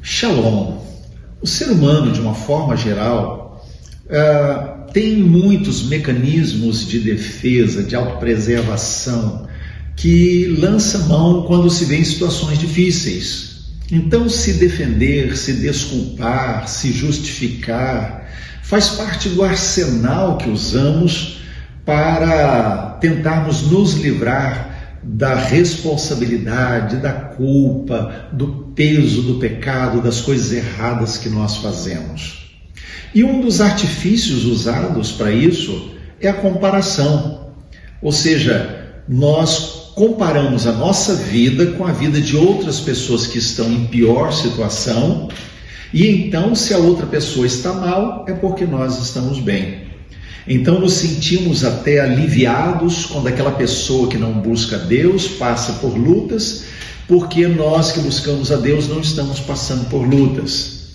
Shalom. O ser humano, de uma forma geral, tem muitos mecanismos de defesa, de autopreservação, que lança mão quando se vê em situações difíceis. Então, se defender, se desculpar, se justificar, faz parte do arsenal que usamos para tentarmos nos livrar da responsabilidade, da culpa, do peso do pecado, das coisas erradas que nós fazemos. E um dos artifícios usados para isso é a comparação. Ou seja, nós comparamos a nossa vida com a vida de outras pessoas que estão em pior situação, e então, se a outra pessoa está mal, é porque nós estamos bem. Então nos sentimos até aliviados quando aquela pessoa que não busca Deus passa por lutas, porque nós que buscamos a Deus não estamos passando por lutas.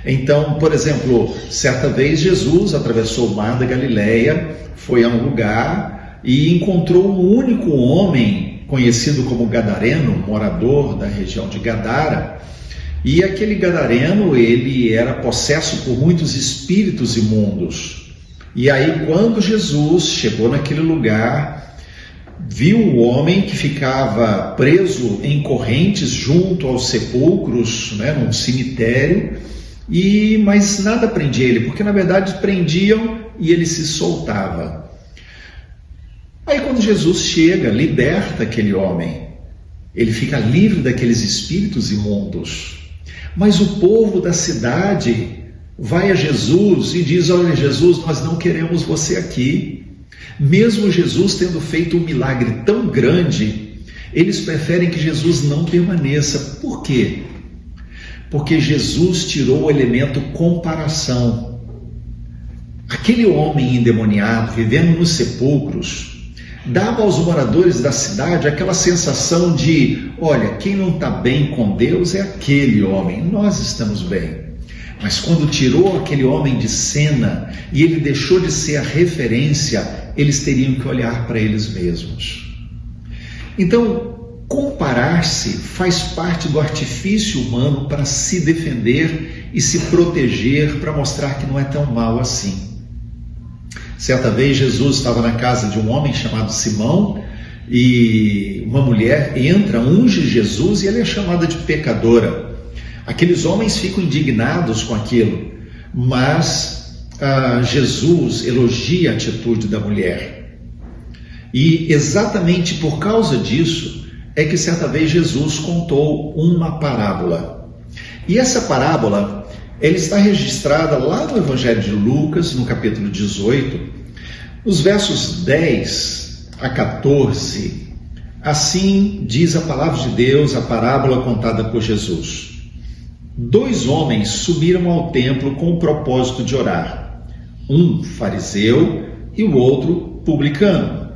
Então, por exemplo, certa vez Jesus atravessou o mar da Galileia, foi a um lugar e encontrou um único homem, conhecido como Gadareno, morador da região de Gadara, e aquele Gadareno, ele era possesso por muitos espíritos imundos. E aí, quando Jesus chegou naquele lugar, viu o homem que ficava preso em correntes junto aos sepulcros, num cemitério, mas nada prendia ele, porque na verdade prendiam e ele se soltava. Aí quando Jesus chega, liberta aquele homem, ele fica livre daqueles espíritos imundos. Mas o povo da cidade vai a Jesus e diz: olha, Jesus, nós não queremos você aqui. Mesmo Jesus tendo feito um milagre tão grande, eles preferem que Jesus não permaneça. Por quê? Porque Jesus tirou o elemento comparação. Aquele homem endemoniado, vivendo nos sepulcros, dava aos moradores da cidade aquela sensação de: olha, quem não está bem com Deus é aquele homem, nós estamos bem. Mas quando tirou aquele homem de cena e ele deixou de ser a referência, eles teriam que olhar para eles mesmos. Então, comparar-se faz parte do artifício humano para se defender e se proteger, para mostrar que não é tão mal assim. Certa vez Jesus estava na casa de um homem chamado Simão e uma mulher entra, unge Jesus e ela é chamada de pecadora. Aqueles homens ficam indignados com aquilo, mas Jesus elogia a atitude da mulher. E exatamente por causa disso é que certa vez Jesus contou uma parábola. E essa parábola, ela está registrada lá no Evangelho de Lucas, no capítulo 18, os versos 10 a 14. Assim diz a palavra de Deus, a parábola contada por Jesus. 2 homens subiram ao templo com o propósito de orar, um fariseu e o outro publicano.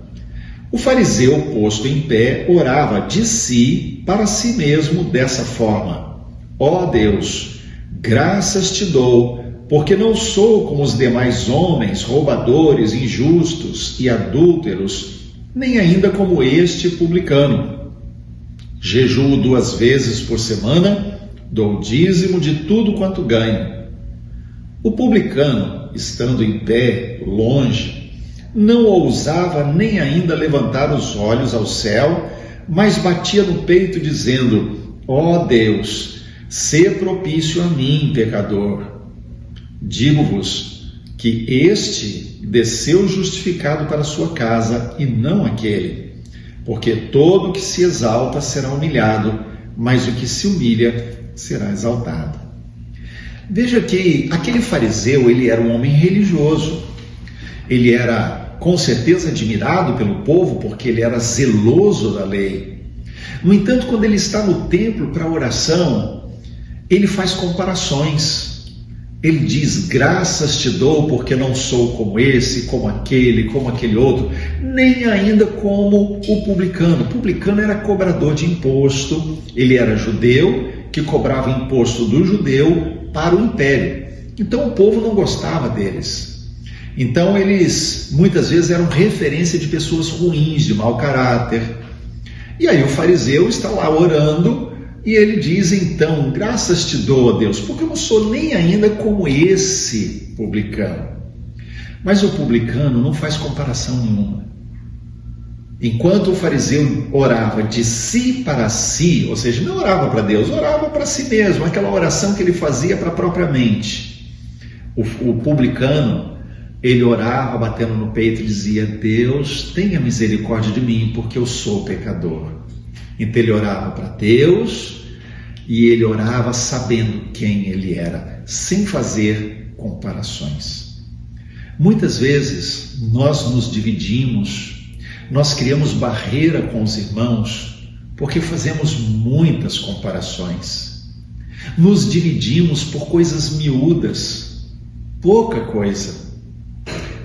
O fariseu, posto em pé, orava de si para si mesmo dessa forma: ó Deus, graças te dou, porque não sou como os demais homens, roubadores, injustos e adúlteros, nem ainda como este publicano. Jejuo 2 vezes por semana, dou dízimo de tudo quanto ganho. O publicano, estando em pé, longe, não ousava nem ainda levantar os olhos ao céu, mas batia no peito dizendo: ó Deus, sê propício a mim, pecador. Digo-vos que este desceu justificado para sua casa e não aquele, porque todo que se exalta será humilhado, mas o que se humilha será exaltado. Veja que aquele fariseu, ele era um homem religioso. Ele era com certeza admirado pelo povo, porque ele era zeloso da lei. No entanto, quando ele está no templo para oração, ele faz comparações. Ele diz: graças te dou, porque não sou como esse, como aquele outro, nem ainda como o publicano. O publicano era cobrador de imposto, ele era judeu, que cobrava imposto do judeu para o império. Então o povo não gostava deles. Então eles muitas vezes eram referência de pessoas ruins, de mau caráter. E aí o fariseu está lá orando, E ele diz então: graças te dou, ó Deus, porque eu não sou nem ainda como esse publicano. Mas o publicano não faz comparação nenhuma. Enquanto o fariseu orava de si para si, ou seja, não orava para Deus, orava para si mesmo, aquela oração que ele fazia para a própria mente. O publicano, ele orava batendo no peito e dizia: Deus, tenha misericórdia de mim, porque eu sou pecador. Então ele orava para Deus e ele orava sabendo quem ele era, sem fazer comparações. Muitas vezes nós nos dividimos, nós criamos barreira com os irmãos porque fazemos muitas comparações. Nos dividimos por coisas miúdas, pouca coisa.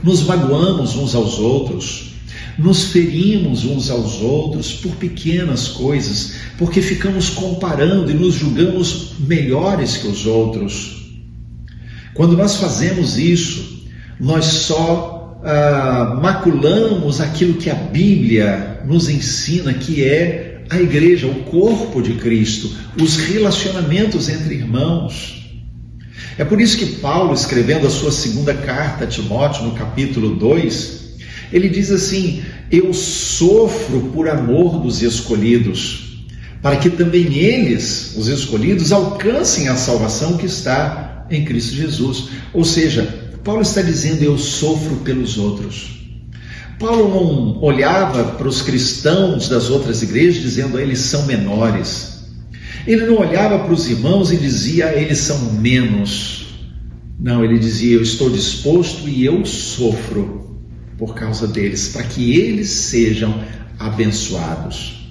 Nos magoamos uns aos outros, nos ferimos uns aos outros por pequenas coisas, porque ficamos comparando e nos julgamos melhores que os outros. Quando nós fazemos isso, nós só maculamos aquilo que a Bíblia nos ensina, que é a igreja, o corpo de Cristo, os relacionamentos entre irmãos. É por isso que Paulo, escrevendo a sua segunda carta a Timóteo, no capítulo 2, ele diz assim: eu sofro por amor dos escolhidos, para que também eles, os escolhidos, alcancem a salvação que está em Cristo Jesus. Ou seja, Paulo está dizendo: eu sofro pelos outros. Paulo não olhava para os cristãos das outras igrejas dizendo: eles são menores. Ele não olhava para os irmãos e dizia: eles são menos. Não, ele dizia: eu estou disposto e eu sofro por causa deles, para que eles sejam abençoados.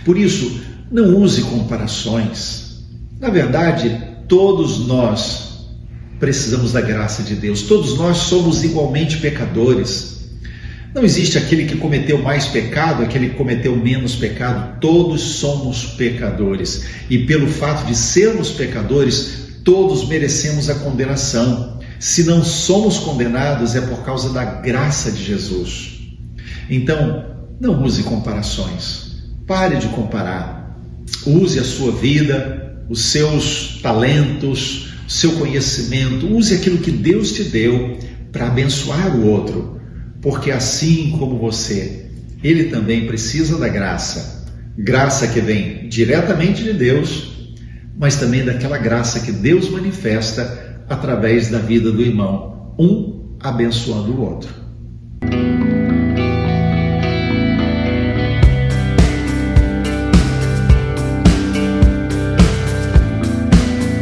Por isso, não use comparações. Na verdade, todos nós precisamos da graça de Deus. Todos nós somos igualmente pecadores. Não existe aquele que cometeu mais pecado, aquele que cometeu menos pecado. Todos somos pecadores. E pelo fato de sermos pecadores, todos merecemos a condenação. Se não somos condenados, é por causa da graça de Jesus. Então, não use comparações. Pare de comparar. Use a sua vida, os seus talentos, seu conhecimento, use aquilo que Deus te deu para abençoar o outro, porque assim como você, ele também precisa da graça, graça que vem diretamente de Deus, mas também daquela graça que Deus manifesta através da vida do irmão, um abençoando o outro.